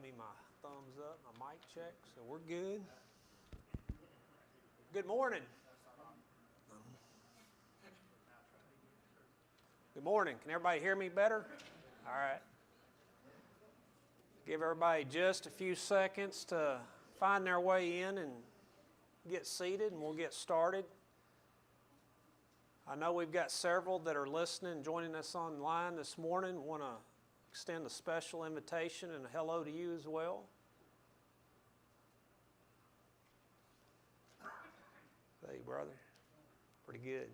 me my thumbs up, my mic check, so we're good. Good morning. Good morning. Can everybody hear me better? All right. Give everybody just a few seconds to find their way in and get seated, and we'll get started. I know we've got several that are listening and joining us online this morning. I want to extend a special invitation and a hello to you as well. Hey, brother. Pretty good.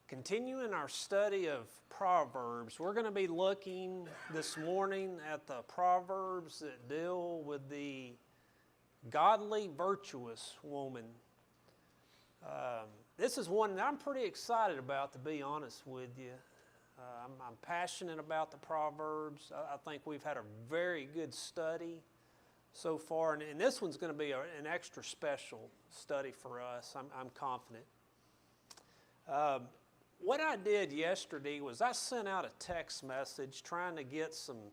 Continuing our study of Proverbs, we're going to be looking this morning at the Proverbs that deal with the godly, virtuous woman. This is one that I'm pretty excited about, to be honest with you. I'm passionate about the Proverbs. I think we've had a very good study so far, and this one's going to be an extra special study for us. I'm confident. What I did yesterday was I sent out a text message trying to get some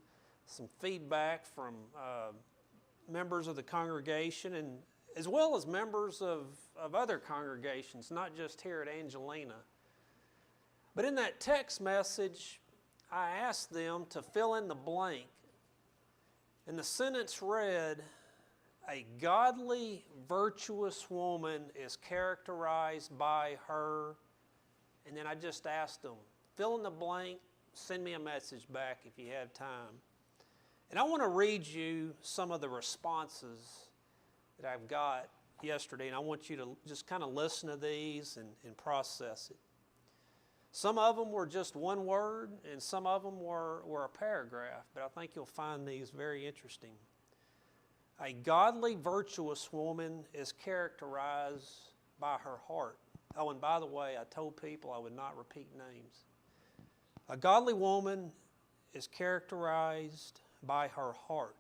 feedback from members of the congregation, and as well as members of other congregations, not just here at Angelina. But in that text message, I asked them to fill in the blank. And the sentence read, "A godly, virtuous woman is characterized by her," and then I just asked them, fill in the blank, send me a message back if you have time. And I want to read you some of the responses that I've got yesterday, and I want you to just kind of listen to these and process it. Some of them were just one word, and some of them were a paragraph, but I think you'll find these very interesting. A godly, virtuous woman is characterized by her heart. Oh, and by the way, I told people I would not repeat names. A godly woman is characterized by her heart.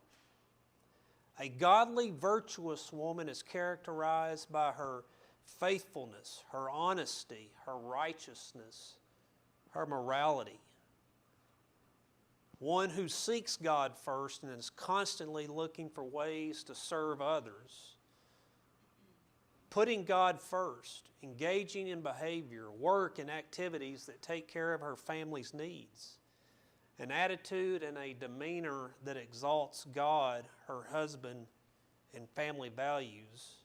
A godly, virtuous woman is characterized by her faithfulness, her honesty, her righteousness, her morality. One who seeks God first and is constantly looking for ways to serve others. Putting God first, engaging in behavior, work, and activities that take care of her family's needs. An attitude and a demeanor that exalts God, her husband, and family values.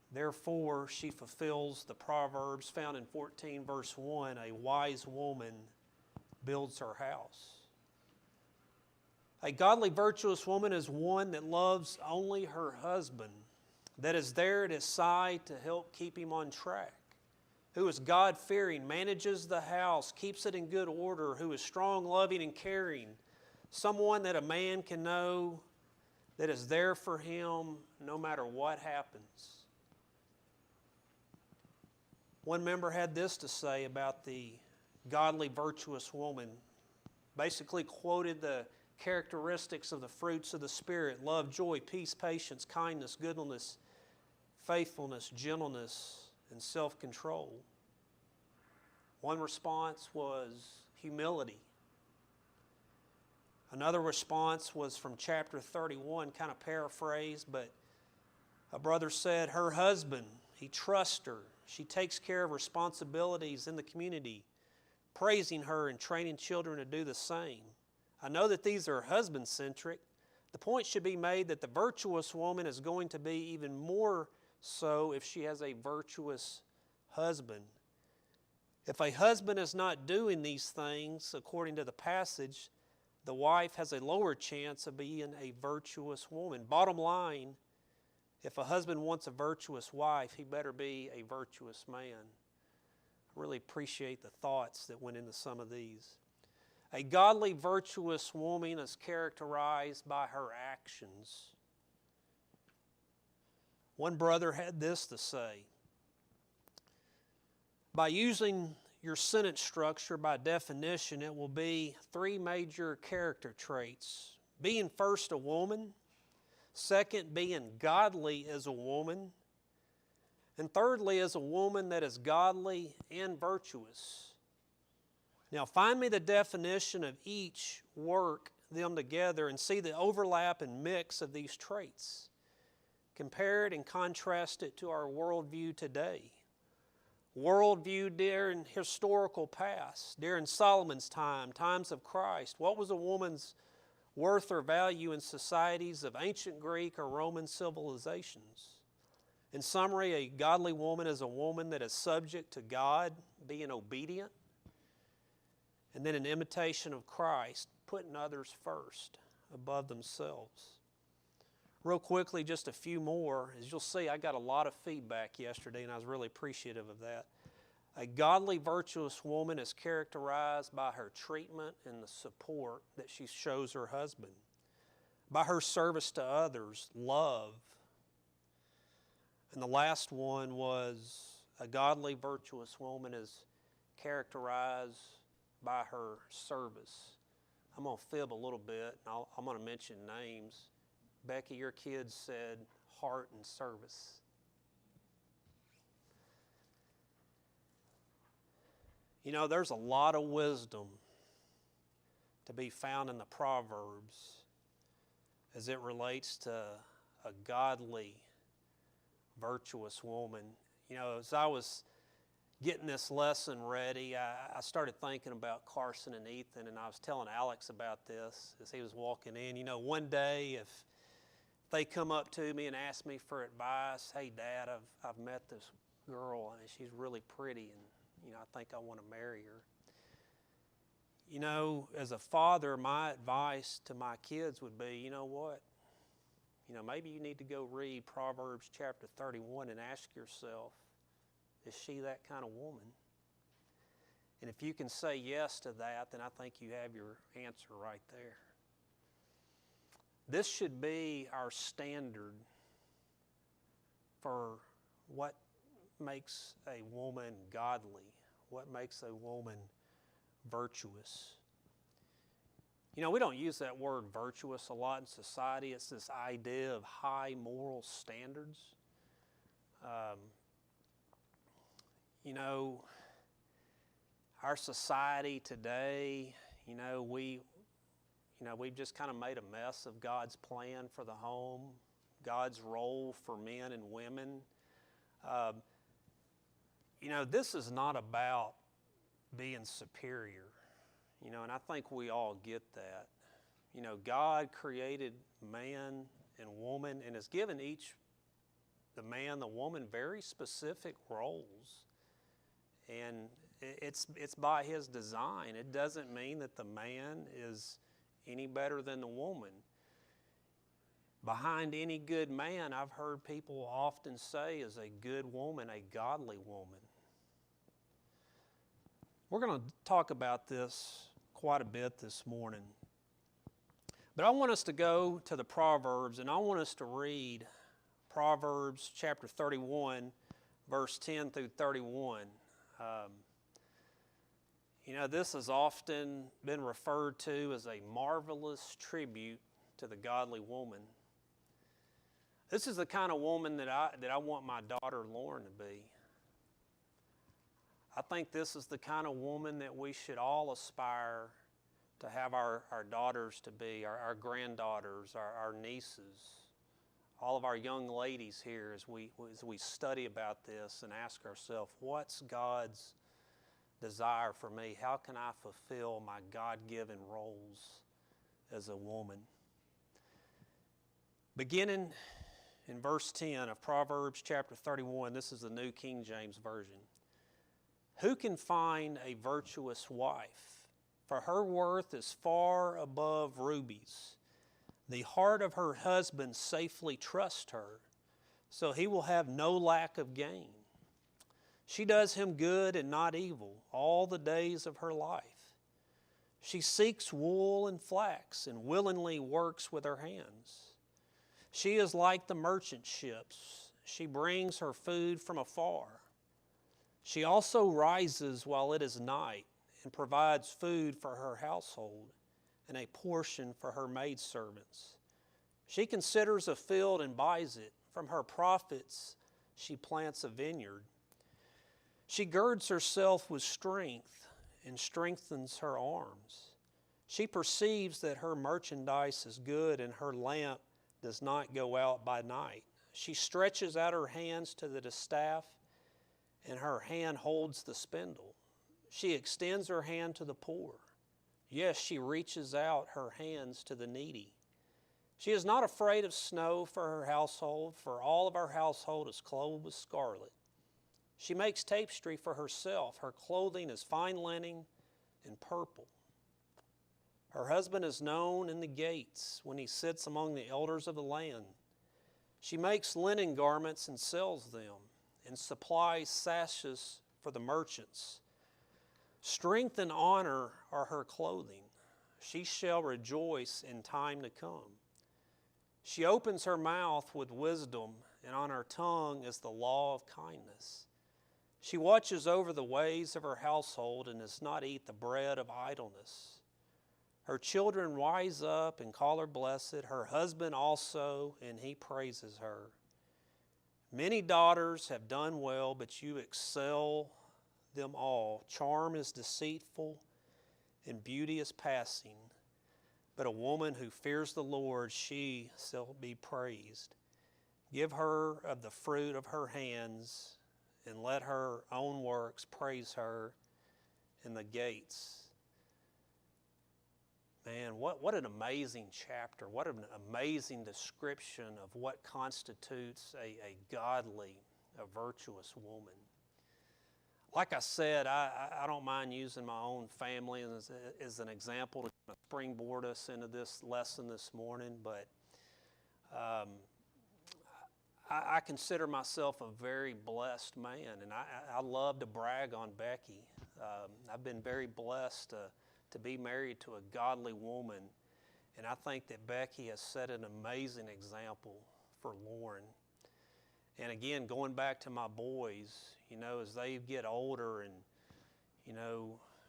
Therefore, she fulfills the Proverbs found in 14 verse 1, a wise woman builds her house. A godly, virtuous woman is one that loves only her husband, that is there at his side to help keep him on track, who is God-fearing, manages the house, keeps it in good order, who is strong, loving, and caring, someone that a man can know that is there for him no matter what happens. One member had this to say about the godly, virtuous woman. Basically quoted the characteristics of the fruits of the Spirit: love, joy, peace, patience, kindness, goodness, faithfulness, gentleness, and self-control. One response was humility. Another response was from chapter 31, kind of paraphrased, but a brother said, her husband, he trusts her. She takes care of responsibilities in the community, praising her and training children to do the same. I know that these are husband-centric. The point should be made that the virtuous woman is going to be even more so if she has a virtuous husband. If a husband is not doing these things, according to the passage, the wife has a lower chance of being a virtuous woman. Bottom line, if a husband wants a virtuous wife, he better be a virtuous man. I really appreciate the thoughts that went into some of these. A godly, virtuous woman is characterized by her actions. One brother had this to say: by using your sentence structure by definition, it will be three major character traits. Being first a woman, second, being godly as a woman, and thirdly, as a woman that is godly and virtuous. Now, find me the definition of each work them together and see the overlap and mix of these traits. Compare it and contrast it to our worldview today. Worldview during historical past, during Solomon's time, times of Christ. What was a woman's worth or value in societies of ancient Greek or Roman civilizations? In summary, a godly woman is a woman that is subject to God, being obedient, and then an imitation of Christ, putting others first, above themselves. Real quickly, just a few more. As you'll see, I got a lot of feedback yesterday, and I was really appreciative of that. A godly, virtuous woman is characterized by her treatment and the support that she shows her husband, by her service to others, love. And the last one was a godly, virtuous woman is characterized by her service. I'm going to fib a little bit, and I'm going to mention names. Becky, your kids said heart and service. You know, there's a lot of wisdom to be found in the Proverbs as it relates to a godly, virtuous woman. You know, as I was getting this lesson ready, I started thinking about Carson and Ethan, and I was telling Alex about this as he was walking in. You know, one day if they come up to me and ask me for advice, hey, Dad, I've met this girl, and she's really pretty, and, you know, I think I want to marry her. You know, as a father, my advice to my kids would be, you know what? You know, maybe you need to go read Proverbs chapter 31 and ask yourself, is she that kind of woman? And if you can say yes to that, then I think you have your answer right there. This should be our standard for what makes a woman godly, what makes a woman virtuous. You know, we don't use that word virtuous a lot in society. It's this idea of high moral standards. You know, our society today, we've just kind of made a mess of God's plan for the home, God's role for men and women. This is not about being superior, and I think we all get that. God created man and woman and has given each, the man, the woman, very specific roles. And it's by His design. It doesn't mean that the man is any better than the woman. Behind any good man, I've heard people often say, is a good woman, a godly woman. We're going to talk about this quite a bit this morning. But I want us to go to the Proverbs, and I want us to read Proverbs chapter 31, verse 10 through 31. This has often been referred to as a marvelous tribute to the godly woman. This is the kind of woman that I want my daughter Lauren to be. I think this is the kind of woman that we should all aspire to have our daughters to be, our granddaughters, our nieces, all of our young ladies here as we study about this and ask ourselves, what's God's desire for me? How can I fulfill my God-given roles as a woman? Beginning in verse 10 of Proverbs chapter 31, this is the New King James Version. Who can find a virtuous wife? For her worth is far above rubies. The heart of her husband safely trusts her, so he will have no lack of gain. She does him good and not evil all the days of her life. She seeks wool and flax and willingly works with her hands. She is like the merchant ships. She brings her food from afar. She also rises while it is night and provides food for her household and a portion for her maidservants. She considers a field and buys it. From her profits she plants a vineyard. She girds herself with strength and strengthens her arms. She perceives that her merchandise is good and her lamp does not go out by night. She stretches out her hands to the distaff, and her hand holds the spindle. She extends her hand to the poor. Yes, she reaches out her hands to the needy. She is not afraid of snow for her household, for all of her household is clothed with scarlet. She makes tapestry for herself. Her clothing is fine linen and purple. Her husband is known in the gates when he sits among the elders of the land. She makes linen garments and sells them, and supplies sashes for the merchants. Strength and honor are her clothing. She shall rejoice in time to come. She opens her mouth with wisdom, and on her tongue is the law of kindness. She watches over the ways of her household and does not eat the bread of idleness. Her children rise up and call her blessed, her husband also, and he praises her. Many daughters have done well, but you excel them all. Charm is deceitful and beauty is passing, but a woman who fears the Lord, she shall be praised. Give her of the fruit of her hands, and let her own works praise her in the gates. Man, what an amazing chapter. What an amazing description of what constitutes a godly, a virtuous woman. Like I said, I don't mind using my own family as an example to kind of springboard us into this lesson this morning, but I consider myself a very blessed man, and I love to brag on Becky. I've been very blessed to be married to a godly woman, and I think that Becky has set an amazing example for Lauren. And again, going back to my boys, as they get older and,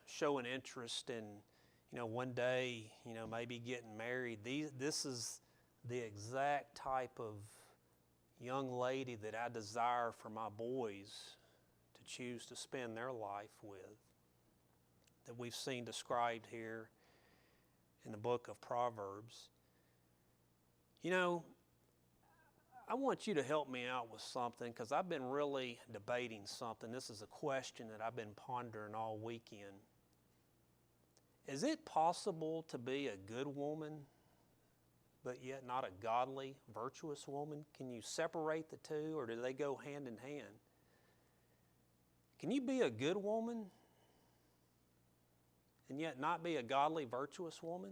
show an interest in, one day, maybe getting married, this is the exact type of young lady that I desire for my boys to choose to spend their life with, that we've seen described here in the book of Proverbs. I want you to help me out with something, because I've been really debating something. This is a question that I've been pondering all weekend. Is it possible to be a good woman, but yet not a godly, virtuous woman? Can you separate the two, or do they go hand in hand? Can you be a good woman and yet not be a godly, virtuous woman?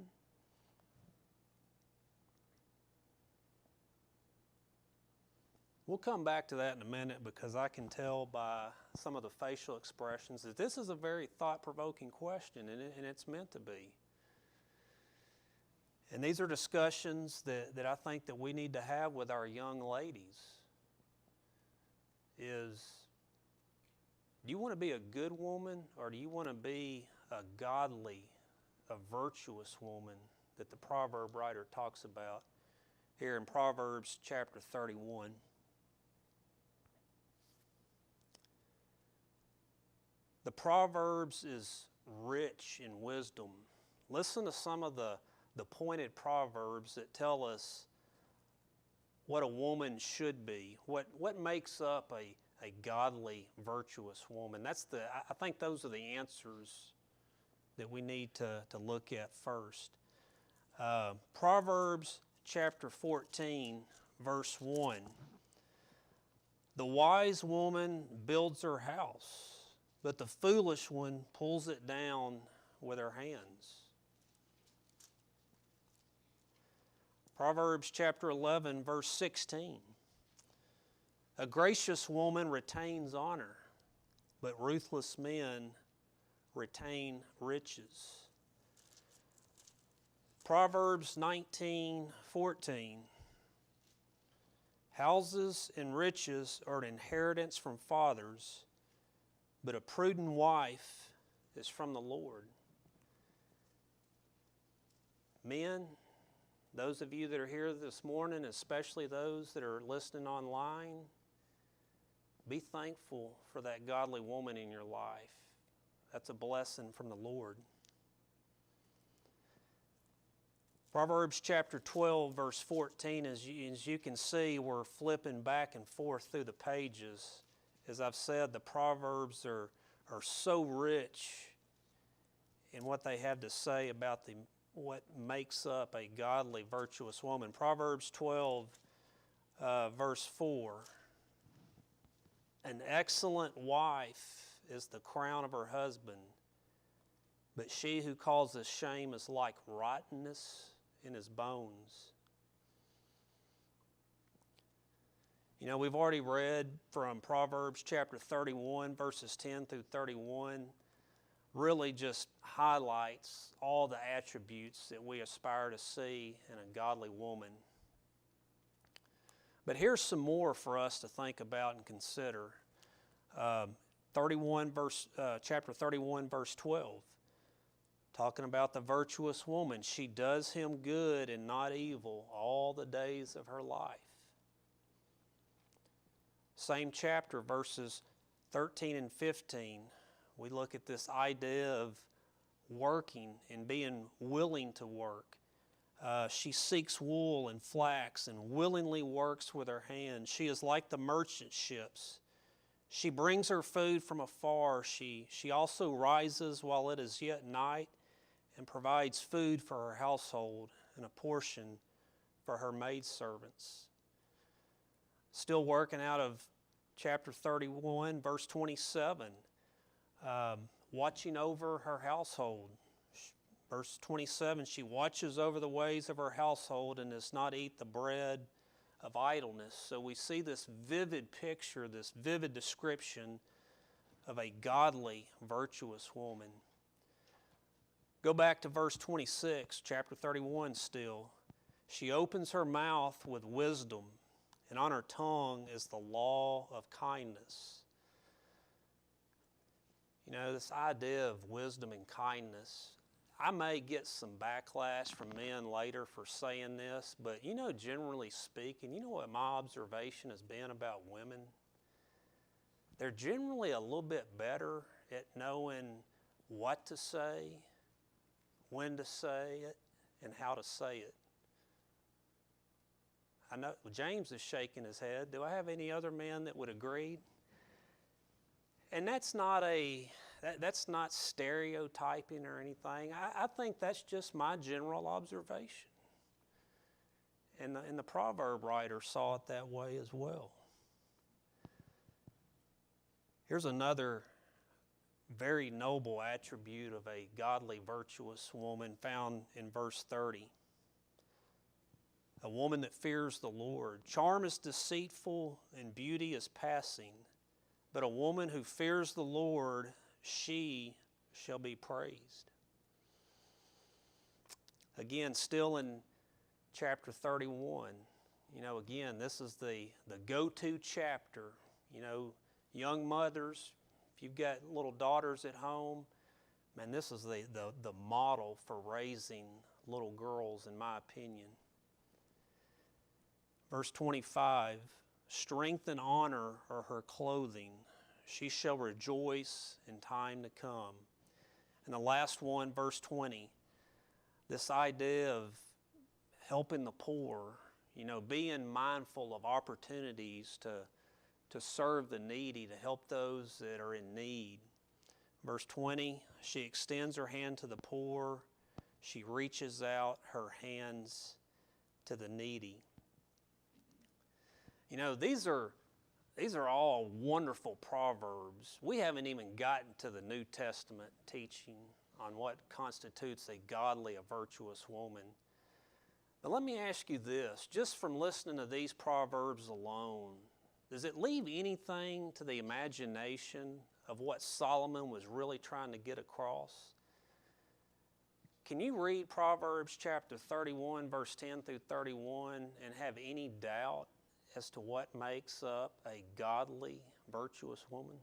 We'll come back to that in a minute, because I can tell by some of the facial expressions that this is a very thought-provoking question, and it's meant to be. And these are discussions that I think that we need to have with our young ladies. Do you want to be a good woman, or do you want to be a godly, a virtuous woman that the proverb writer talks about here in Proverbs chapter 31? The Proverbs is rich in wisdom. Listen to some of the pointed proverbs that tell us what a woman should be, what makes up a godly, virtuous woman. I think those are the answers that we need to look at first. Proverbs chapter 14, verse 1. The wise woman builds her house, but the foolish one pulls it down with her hands. Proverbs chapter 11, verse 16. A gracious woman retains honor, but ruthless men retain riches. Proverbs 19:14. Houses and riches are an inheritance from fathers, but a prudent wife is from the Lord. Men, those of you that are here this morning, especially those that are listening online, be thankful for that godly woman in your life. That's a blessing from the Lord. Proverbs chapter 12, verse 14, as you can see, we're flipping back and forth through the pages. As I've said, the Proverbs are so rich in what they have to say about what makes up a godly, virtuous woman. Proverbs 12, verse 4. An excellent wife is the crown of her husband, but she who causes shame is like rottenness in his bones. You know, we've already read from Proverbs chapter 31, verses 10 through 31, really just highlights all the attributes that we aspire to see in a godly woman. But here's some more for us to think about and consider. Chapter 31, verse 12. Talking about the virtuous woman. She does him good and not evil all the days of her life. Same chapter, verses 13 and 15. We look at this idea of working and being willing to work. She seeks wool and flax and willingly works with her hands. She is like the merchant ships. She brings her food from afar. She also rises while it is yet night and provides food for her household and a portion for her maidservants. Still working out of chapter 31, verse 27, watching over her household. Verse 27, she watches over the ways of her household and does not eat the bread of idleness. So we see this vivid picture, this vivid description of a godly, virtuous woman. Go back to verse 26, chapter 31 still. She opens her mouth with wisdom, and on her tongue is the law of kindness. You know, this idea of wisdom and kindness, I may get some backlash from men later for saying this, but you know, generally speaking, you know what my observation has been about women? They're generally a little bit better at knowing what to say, when to say it, and how to say it. I know James is shaking his head. Do I have any other men that would agree? And that's not stereotyping or anything. I think that's just my general observation. And the proverb writer saw it that way as well. Here's another very noble attribute of a godly, virtuous woman found in verse 30. A woman that fears the Lord. Charm is deceitful and beauty is passing, but a woman who fears the Lord, she shall be praised. Again, still in chapter 31, you know, again, this is the go-to chapter. You know, young mothers, if you've got little daughters at home, man, this is the model for raising little girls, in my opinion. Verse 25, strength and honor are her clothing. She shall rejoice in time to come. And the last one, verse 20, this idea of helping the poor, you know, being mindful of opportunities to serve the needy, to help those that are in need. Verse 20, she extends her hand to the poor. She reaches out her hands to the needy. You know, these are all wonderful proverbs. We haven't even gotten to the New Testament teaching on what constitutes a godly, a virtuous woman. But let me ask you this, just from listening to these proverbs alone, does it leave anything to the imagination of what Solomon was really trying to get across? Can you read Proverbs chapter 31, verse 10 through 31 and have any doubt as to what makes up a godly, virtuous woman?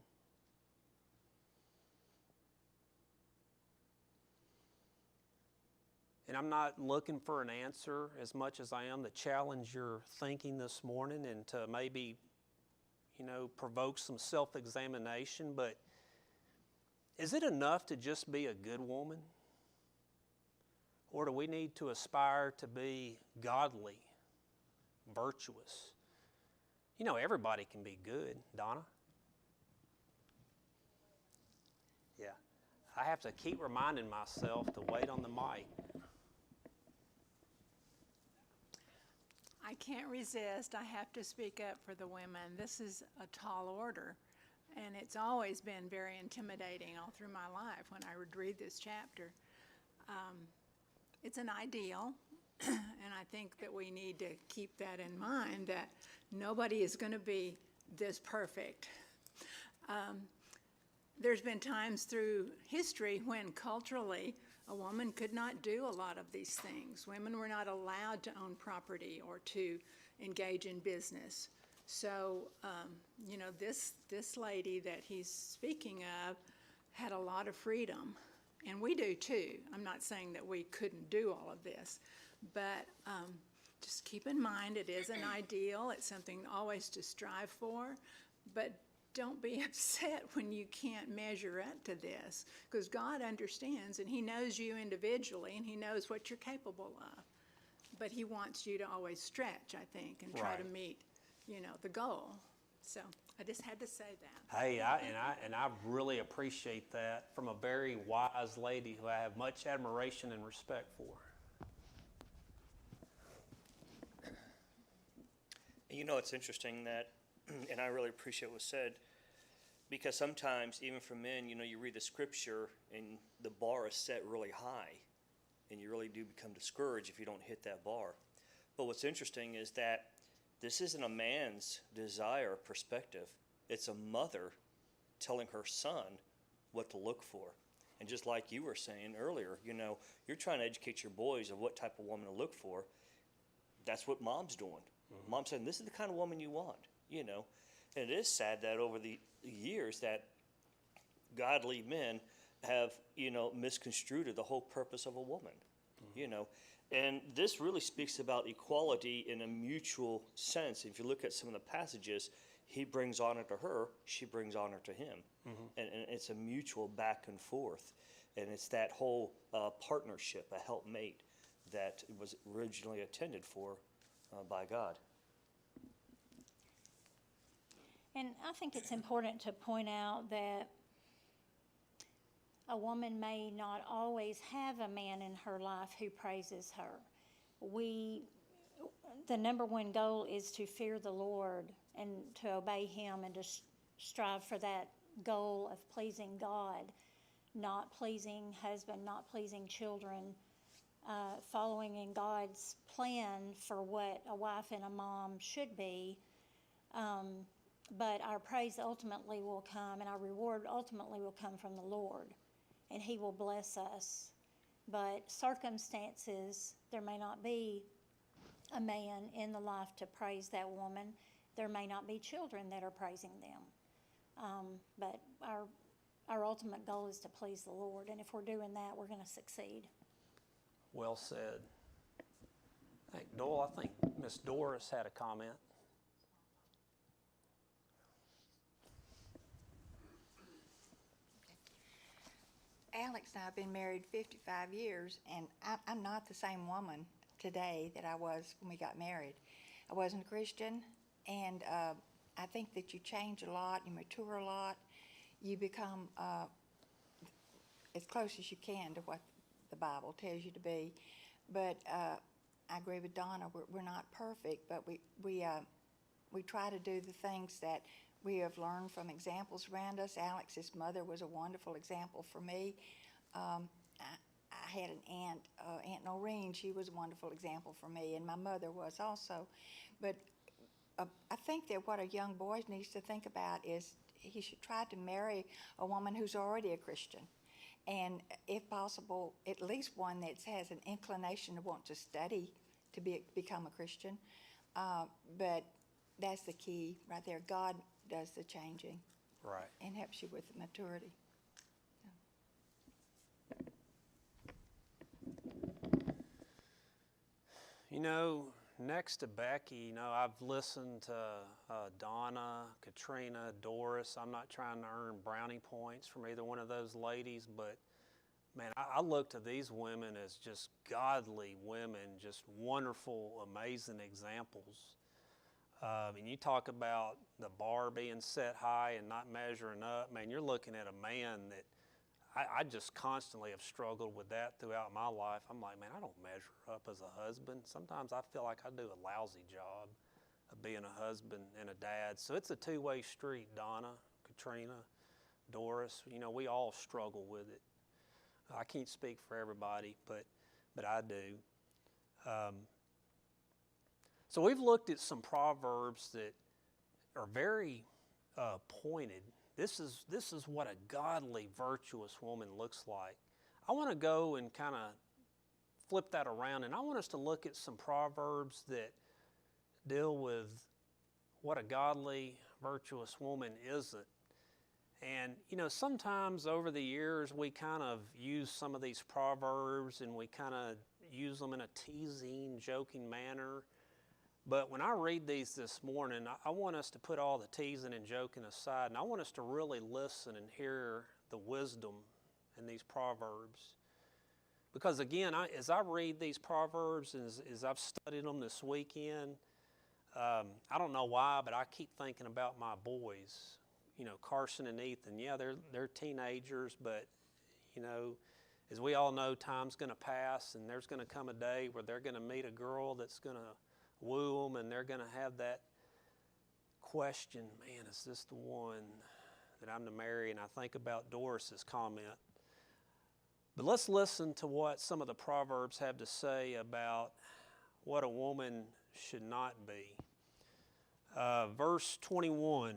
And I'm not looking for an answer as much as I am to challenge your thinking this morning and to maybe, you know, provoke some self-examination, but is it enough to just be a good woman? Or do we need to aspire to be godly, virtuous? You know, everybody can be good, Donna. Yeah. I have to keep reminding myself to wait on the mic. I can't resist. I have to speak up for the women. This is a tall order, and it's always been very intimidating all through my life when I would read this chapter. It's an ideal, and I think that we need to keep that in mind, that nobody is going to be this perfect. There's been times through history when culturally a woman could not do a lot of these things. Women were not allowed to own property or to engage in business. So, you know, this lady that he's speaking of had a lot of freedom, and we do too. I'm not saying that we couldn't do all of this, but just keep in mind it is an ideal. It's something always to strive for, but don't be upset when you can't measure up to this, because God understands and he knows you individually and he knows what you're capable of. But he wants you to always stretch, I think, and try to meet, you know, the goal. So I just had to say that. Hey, I really appreciate that from a very wise lady who I have much admiration and respect for. You know, it's interesting that, and I really appreciate what was said, because sometimes, even for men, you know, you read the scripture and the bar is set really high, and you really do become discouraged if you don't hit that bar. But what's interesting is that this isn't a man's desire or perspective. It's a mother telling her son what to look for. And just like you were saying earlier, you know, you're trying to educate your boys of what type of woman to look for. That's what mom's doing. Mm-hmm. Mom's saying, this is the kind of woman you want, you know. And it is sad that over the years that godly men have, you know, misconstrued the whole purpose of a woman, you know. And this really speaks about equality in a mutual sense. If you look at some of the passages, he brings honor to her, she brings honor to him. And it's a mutual back and forth. And it's that whole partnership, a helpmate, that was originally intended for by God. And I think it's important to point out that a woman may not always have a man in her life who praises her. The number one goal is to fear the Lord and to obey him and to strive for that goal of pleasing God, not pleasing husband, not pleasing children, following in God's plan for what a wife and a mom should be. But our praise ultimately will come, and our reward ultimately will come from the Lord, and he will bless us. But circumstances, there may not be a man in the life to praise that woman. There may not be children that are praising them. But our ultimate goal is to please the Lord, and if we're doing that, we're going to succeed. Well said. Hey, Doyle, I think Miss Doris had a comment. Alex and I have been married 55 years, and I'm not the same woman today that I was when we got married. I wasn't a Christian, and I think that you change a lot, you mature a lot, you become as close as you can to what the Bible tells you to be. But I agree with Donna, we're not perfect, but we try to do the things that we have learned from examples around us. Alex's mother was a wonderful example for me. I had an aunt, Aunt Noreen. She was a wonderful example for me, and my mother was also. But I think that what a young boy needs to think about is he should try to marry a woman who's already a Christian. And if possible, at least one that has an inclination to want to study to become a Christian. But that's the key right there. God does the changing, right, and helps you with the maturity. You know, next to Becky, you know, I've listened to Donna, Katrina, Doris. I'm not trying to earn brownie points from either one of those ladies, but man, I look to these women as just godly women, just wonderful, amazing examples. And you talk about the bar being set high and not measuring up. Man, you're looking at a man that I just constantly have struggled with that throughout my life. I'm like, man, I don't measure up as a husband. Sometimes I feel like I do a lousy job of being a husband and a dad. So it's a two-way street, Donna, Katrina, Doris. You know, we all struggle with it. I can't speak for everybody, but I do. So we've looked at some proverbs that are very pointed. This is what a godly, virtuous woman looks like. I want to go and kind of flip that around, and I want us to look at some proverbs that deal with what a godly, virtuous woman isn't. And, you know, sometimes over the years we kind of use some of these proverbs and we kind of use them in a teasing, joking manner. But when I read these this morning, I want us to put all the teasing and joking aside, and I want us to really listen and hear the wisdom in these proverbs. Because again, as I read these proverbs, and as I've studied them this weekend, I don't know why, but I keep thinking about my boys. You know, Carson and Ethan. Yeah, they're teenagers, but you know, as we all know, time's going to pass, and there's going to come a day where they're going to meet a girl that's going to woo them, and they're going to have that question, man, is this the one that I'm to marry? And I think about Doris's comment. But let's listen to what some of the Proverbs have to say about what a woman should not be. Verse 21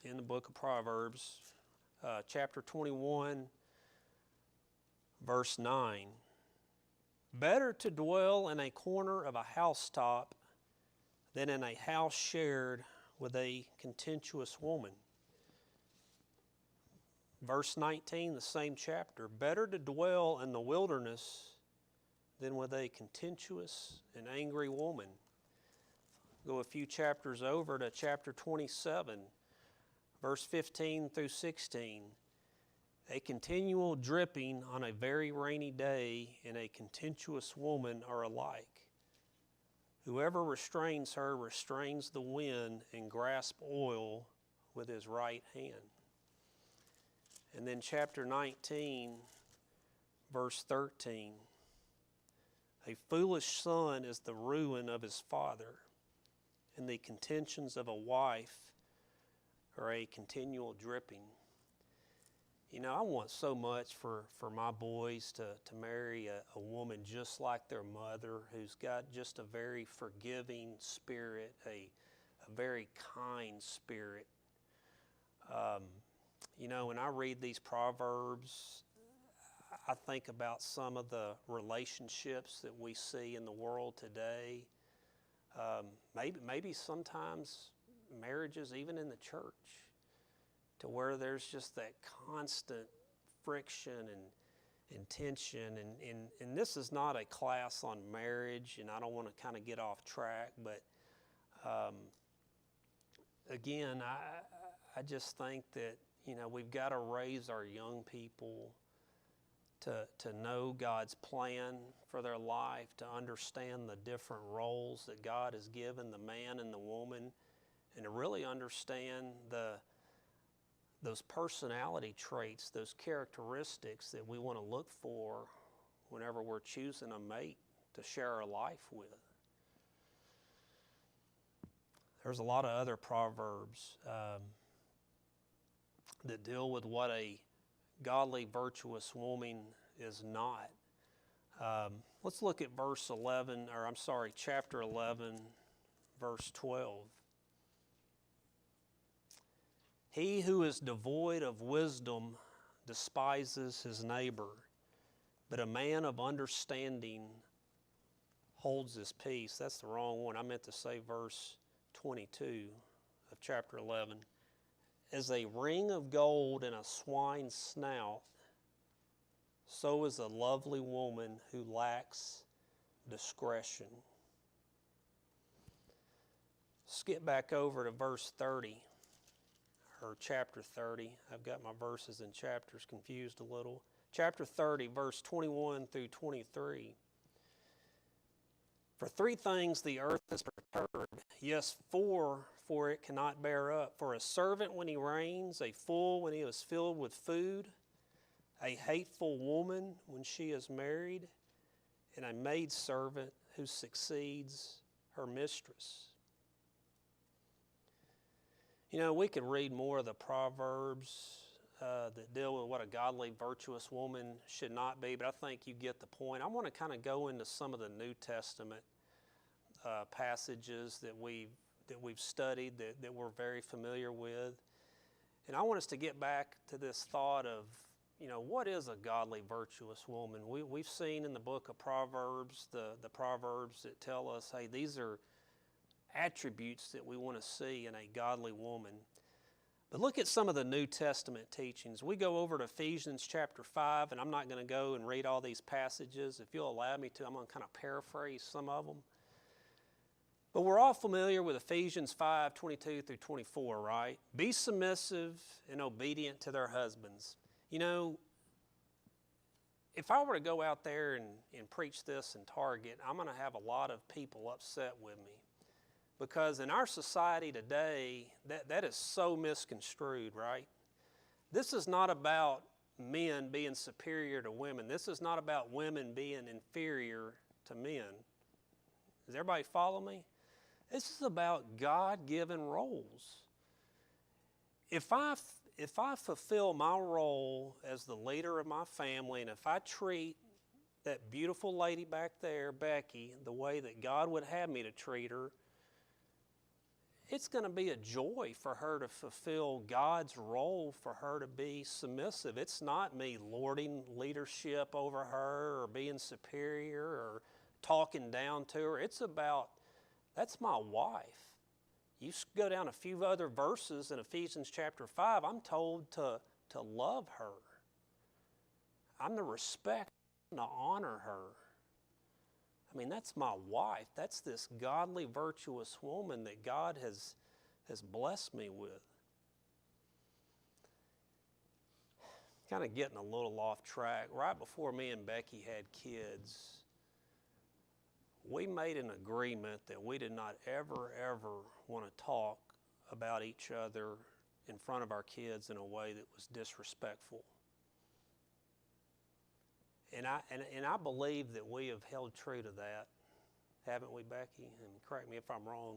in the book of Proverbs, chapter 21, verse 9. Better to dwell in a corner of a housetop than in a house shared with a contentious woman. Verse 19, the same chapter. Better to dwell in the wilderness than with a contentious and angry woman. Go a few chapters over to chapter 27, verse 15 through 16. A continual dripping on a very rainy day and a contentious woman are alike. Whoever restrains her restrains the wind and grasps oil with his right hand. And then chapter 19, verse 13. A foolish son is the ruin of his father, and the contentions of a wife are a continual dripping. You know, I want so much for my boys to marry a woman just like their mother, who's got just a very forgiving spirit, a very kind spirit. You know, when I read these Proverbs, I think about some of the relationships that we see in the world today. Maybe sometimes marriages even in the church, to where there's just that constant friction and tension. And this is not a class on marriage, and I don't want to kind of get off track, but again, I just think that, you know, we've got to raise our young people to know God's plan for their life, to understand the different roles that God has given the man and the woman, and to really understand those personality traits, those characteristics that we want to look for whenever we're choosing a mate to share our life with. There's a lot of other proverbs that deal with what a godly, virtuous woman is not. Let's look at chapter 11, verse 12. He who is devoid of wisdom despises his neighbor, but a man of understanding holds his peace. That's the wrong one. I meant to say verse 22 of chapter 11. As a ring of gold in a swine's snout, so is a lovely woman who lacks discretion. Skip back over to verse 30. or chapter 30. I've got my verses and chapters confused a little. Chapter 30, verse 21 through 23. For 3 things the earth is perturbed, yes, 4, for it cannot bear up. For a servant when he reigns, a fool when he is filled with food, a hateful woman when she is married, and a maidservant who succeeds her mistress. You know, we could read more of the Proverbs that deal with what a godly, virtuous woman should not be, but I think you get the point. I want to kind of go into some of the New Testament passages that we've studied, that we're very familiar with. And I want us to get back to this thought of, you know, what is a godly, virtuous woman? We've seen in the book of Proverbs, the Proverbs that tell us, hey, these are attributes that we want to see in a godly woman. But look at some of the New Testament teachings. We go over to Ephesians chapter 5, and I'm not going to go and read all these passages. If you'll allow me to, I'm going to kind of paraphrase some of them. But we're all familiar with Ephesians 5, 22 through 24, right? Be submissive and obedient to their husbands. You know, if I were to go out there and preach this in Target, I'm going to have a lot of people upset with me. Because in our society today, that is so misconstrued, right? This is not about men being superior to women. This is not about women being inferior to men. Does everybody follow me? This is about God-given roles. If I fulfill my role as the leader of my family, and if I treat that beautiful lady back there, Becky, the way that God would have me to treat her, it's going to be a joy for her to fulfill God's role, for her to be submissive. It's not me lording leadership over her or being superior or talking down to her. It's about, that's my wife. You go down a few other verses in Ephesians chapter 5, I'm told to love her. I'm to respect and to honor her. I mean, that's my wife. That's this godly, virtuous woman that God has blessed me with. Kind of getting a little off track. Right before me and Becky had kids, we made an agreement that we did not ever want to talk about each other in front of our kids in a way that was disrespectful. And I believe that we have held true to that, haven't we, Becky? And correct me if I'm wrong.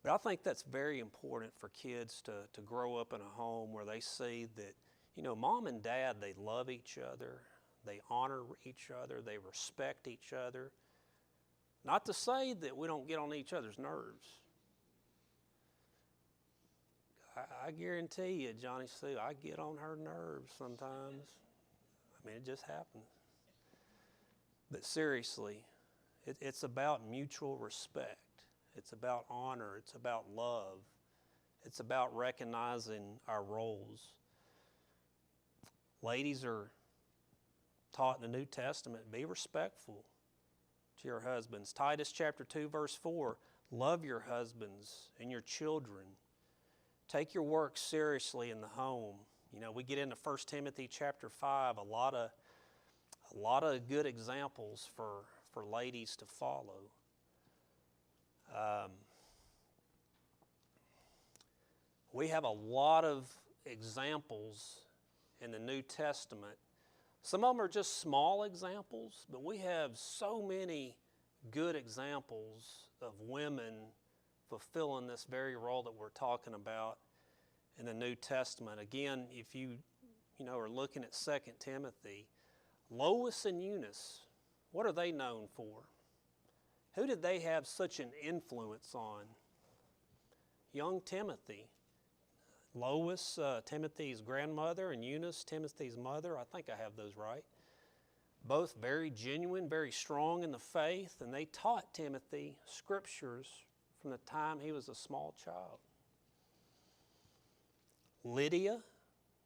But I think that's very important for kids to grow up in a home where they see that, you know, mom and dad, they love each other, they honor each other, they respect each other. Not to say that we don't get on each other's nerves. I guarantee you, Johnny Sue, I get on her nerves sometimes. I mean, it just happens. But seriously, it's about mutual respect. It's about honor. It's about love. It's about recognizing our roles. Ladies are taught in the New Testament, be respectful to your husbands. Titus chapter 2, verse 4, love your husbands and your children. Take your work seriously in the home. You know, we get into 1 Timothy chapter 5, a lot of good examples for ladies to follow. We have a lot of examples in the New Testament. Some of them are just small examples, but we have so many good examples of women fulfilling this very role that we're talking about in the New Testament. Again, if you are looking at 2 Timothy, Lois and Eunice, what are they known for? Who did they have such an influence on? Young Timothy. Lois, Timothy's grandmother, and Eunice, Timothy's mother. I think I have those right. Both very genuine, very strong in the faith, and they taught Timothy scriptures from the time he was a small child. Lydia,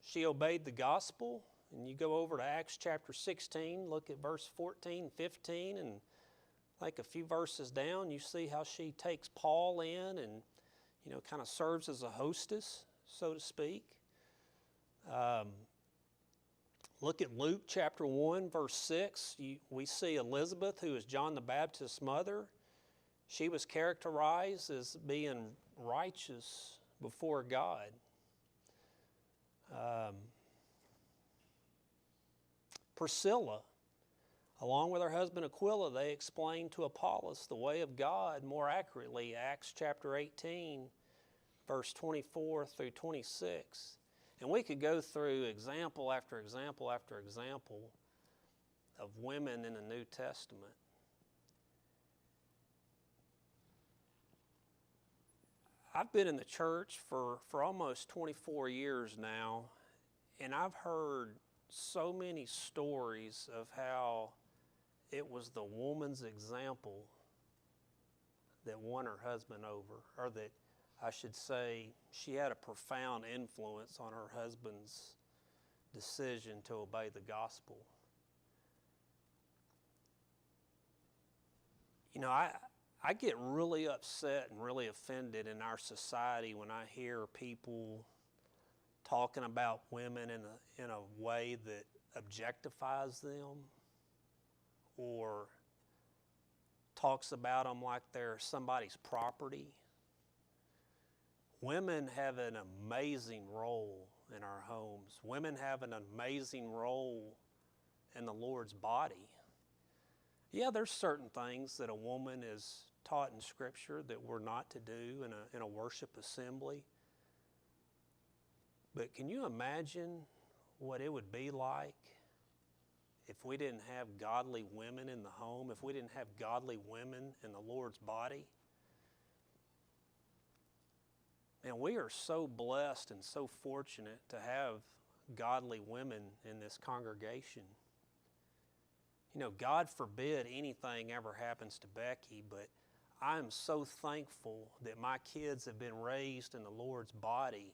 she obeyed the gospel, and you go over to Acts chapter 16, look at verse 14, 15, and like a few verses down, you see how she takes Paul in and kind of serves as a hostess, so to speak. Look at Luke chapter 1, verse 6. We see Elizabeth, who is John the Baptist's mother. She was characterized as being righteous before God. Priscilla, along with her husband Aquila, they explained to Apollos the way of God more accurately. Acts chapter 18, verse 24 through 26. And we could go through example after example after example of women in the New Testament. I've been in the church for almost 24 years now, and I've heard so many stories of how it was the woman's example that won her husband over, or that I should say she had a profound influence on her husband's decision to obey the gospel. I get really upset and really offended in our society when I hear people talking about women in a way that objectifies them or talks about them like they're somebody's property. Women have an amazing role in our homes. Women have an amazing role in the Lord's body. Yeah, there's certain things that a woman is taught in Scripture that we're not to do in a worship assembly. But can you imagine what it would be like if we didn't have godly women in the home, if we didn't have godly women in the Lord's body? And we are so blessed and so fortunate to have godly women in this congregation. God forbid anything ever happens to Becky, but I'm so thankful that my kids have been raised in the Lord's body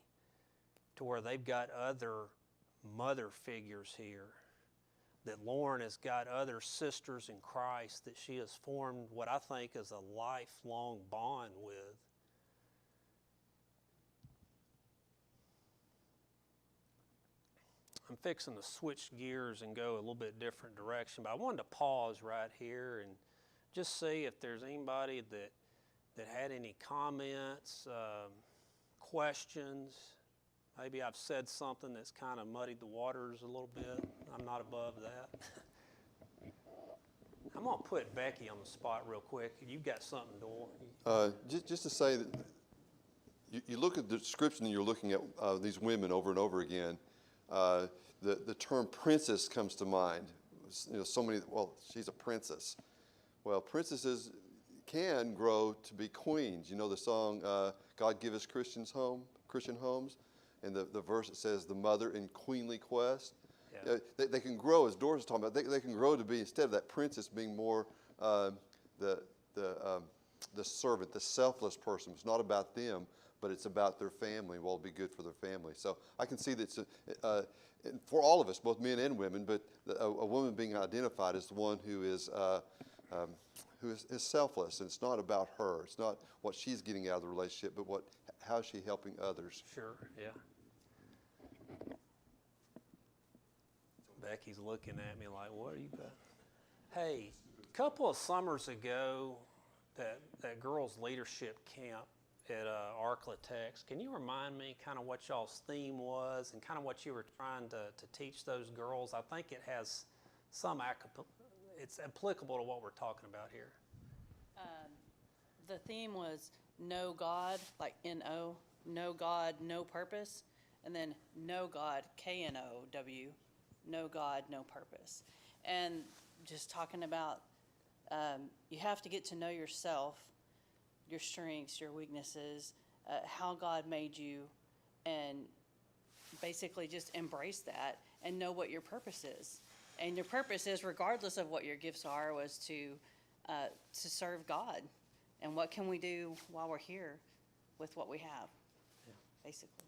to where they've got other mother figures here, that Lauren has got other sisters in Christ that she has formed what I think is a lifelong bond with. I'm fixing to switch gears and go a little bit different direction, but I wanted to pause right here and just see if there's anybody that had any comments, questions. Maybe I've said something that's kind of muddied the waters a little bit. I'm not above that. I'm going to put Becky on the spot real quick. You've got something, Doyle. Just to say that you look at the description and you're looking at these women over and over again. The term princess comes to mind. So many, she's a princess. Well, princesses can grow to be queens. You know the song, God Give Us Christian Homes? And the verse that says, the mother in queenly quest. Yeah. They can grow, as Doris was talking about, they can grow to be, instead of that princess being more the servant, the selfless person. It's not about them, but it's about their family. Well, it'll be good for their family. So I can see that it's for all of us, both men and women, but a woman being identified as the one who is selfless. And it's not about her. It's not what she's getting out of the relationship, but how is she helping others. Sure, yeah. Becky's looking at me like, what are you about? Hey, a couple of summers ago, that girls' leadership camp at Arklatex, can you remind me kind of what y'all's theme was and kind of what you were trying to teach those girls? I think it has it's applicable to what we're talking about here. The theme was know God, like N-O, know God, no purpose, and then know God, K-N-O-W, know God, no purpose. And just talking about you have to get to know yourself, your strengths, your weaknesses, how God made you, and basically just embrace that and know what your purpose is. And your purpose is, regardless of what your gifts are, was to serve God. And what can we do while we're here with what we have, basically.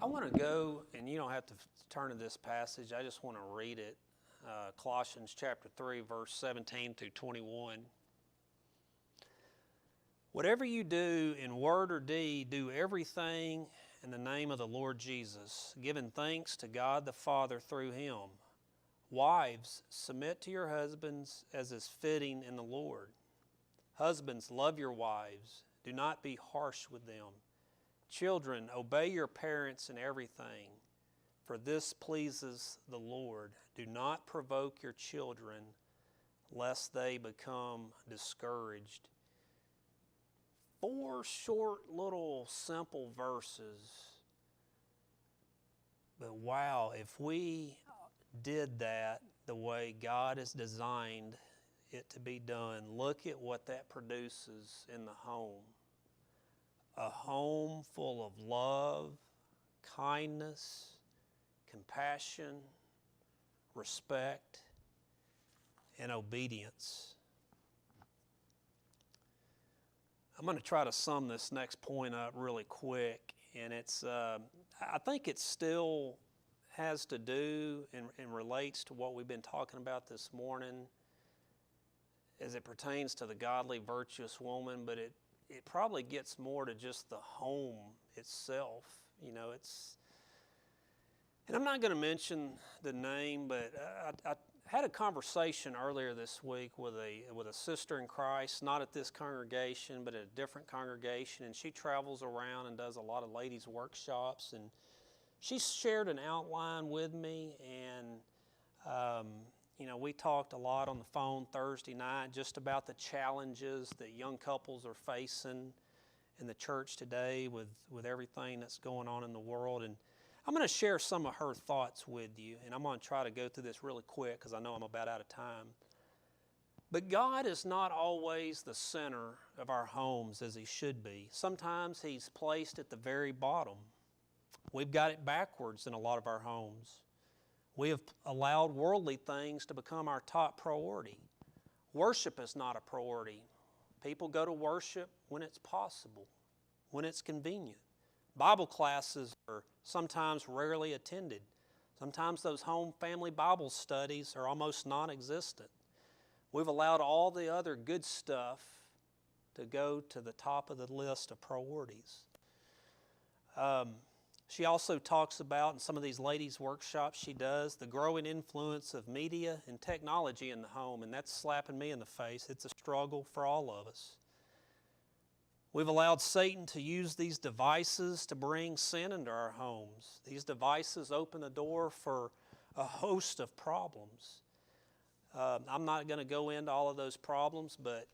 I want to go, and you don't have to turn to this passage, I just want to read it. Colossians chapter 3, verse 17 through 21. Whatever you do in word or deed, do everything in the name of the Lord Jesus, giving thanks to God the Father through him. Wives, submit to your husbands as is fitting in the Lord. Husbands, love your wives. Do not be harsh with them. Children, obey your parents in everything, for this pleases the Lord. Do not provoke your children, lest they become discouraged. 4 short little simple verses. But wow, if we did that the way God has designed it to be done, look at what that produces in the home. A home full of love, kindness, compassion, respect, and obedience. I'm going to try to sum this next point up really quick, and it's I think it still has to do and relates to what we've been talking about this morning as it pertains to the godly, virtuous woman, but it probably gets more to just the home itself. You know, and I'm not going to mention the name, but I had a conversation earlier this week with a sister in Christ, not at this congregation, but at a different congregation, and she travels around and does a lot of ladies' workshops, and she shared an outline with me, and you know, we talked a lot on the phone Thursday night just about the challenges that young couples are facing in the church today with everything that's going on in the world. And I'm going to share some of her thoughts with you, and I'm going to try to go through this really quick because I know I'm about out of time. But God is not always the center of our homes as He should be. Sometimes He's placed at the very bottom. We've got it backwards in a lot of our homes. We have allowed worldly things to become our top priority. Worship is not a priority. People go to worship when it's possible, when it's convenient. Bible classes are sometimes rarely attended. Sometimes those home family Bible studies are almost non-existent. We've allowed all the other good stuff to go to the top of the list of priorities. She also talks about, in some of these ladies' workshops she does, the growing influence of media and technology in the home, and that's slapping me in the face. It's a struggle for all of us. We've allowed Satan to use these devices to bring sin into our homes. These devices open the door for a host of problems. I'm not going to go into all of those problems, but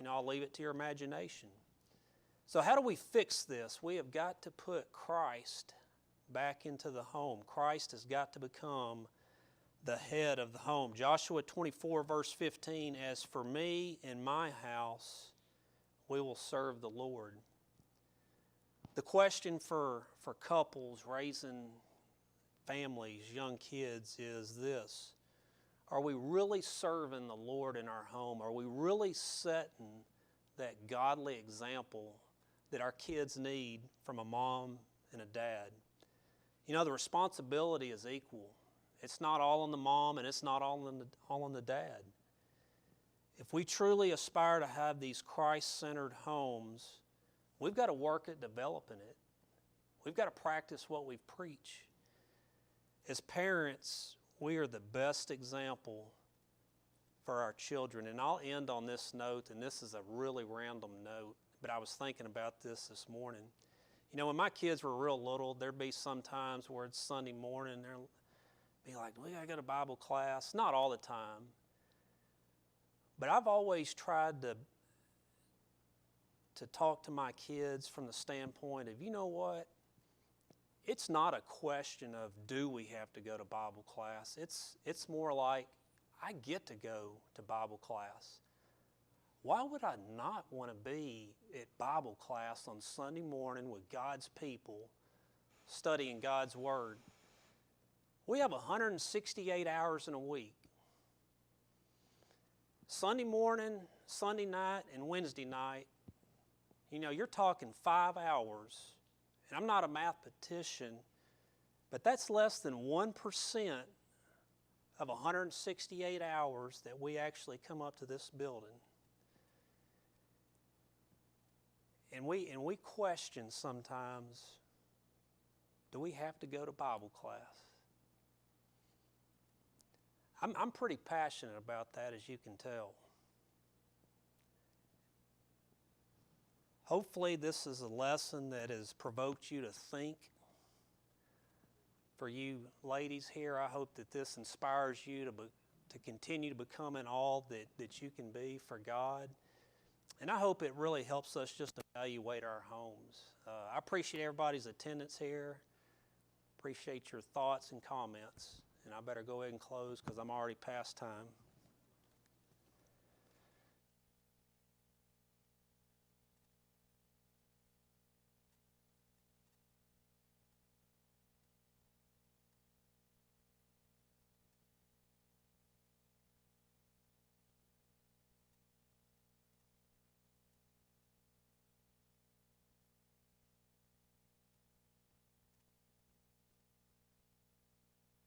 I'll leave it to your imagination. So how do we fix this? We have got to put Christ back into the home. Christ has got to become the head of the home. Joshua 24, verse 15, as for me and my house, we will serve the Lord. The question for couples raising families, young kids, is this: are we really serving the Lord in our home? Are we really setting that godly example that our kids need from a mom and a dad? The responsibility is equal. It's not all on the mom and it's not all on the dad. If we truly aspire to have these Christ-centered homes, we've got to work at developing it. We've got to practice what we preach. As parents, we are the best example for our children. And I'll end on this note, and this is a really random note, but I was thinking about this morning. When my kids were real little, there'd be some times where it's Sunday morning, and they'll be like, we got to go to Bible class. Not all the time. But I've always tried to talk to my kids from the standpoint of, you know what? It's not a question of do we have to go to Bible class. It's more like I get to go to Bible class. Why would I not want to be at Bible class on Sunday morning with God's people studying God's Word? We have 168 hours in a week. Sunday morning, Sunday night, and Wednesday night, you're talking 5 hours. And I'm not a mathematician, but that's less than 1% of 168 hours that we actually come up to this building. And we question sometimes, do we have to go to Bible class? I'm pretty passionate about that, as you can tell. Hopefully this is a lesson that has provoked you to think. For you ladies here, I hope that this inspires you to continue to become in all that you can be for God. And I hope it really helps us just evaluate our homes. I appreciate everybody's attendance here. Appreciate your thoughts and comments. And I better go ahead and close because I'm already past time.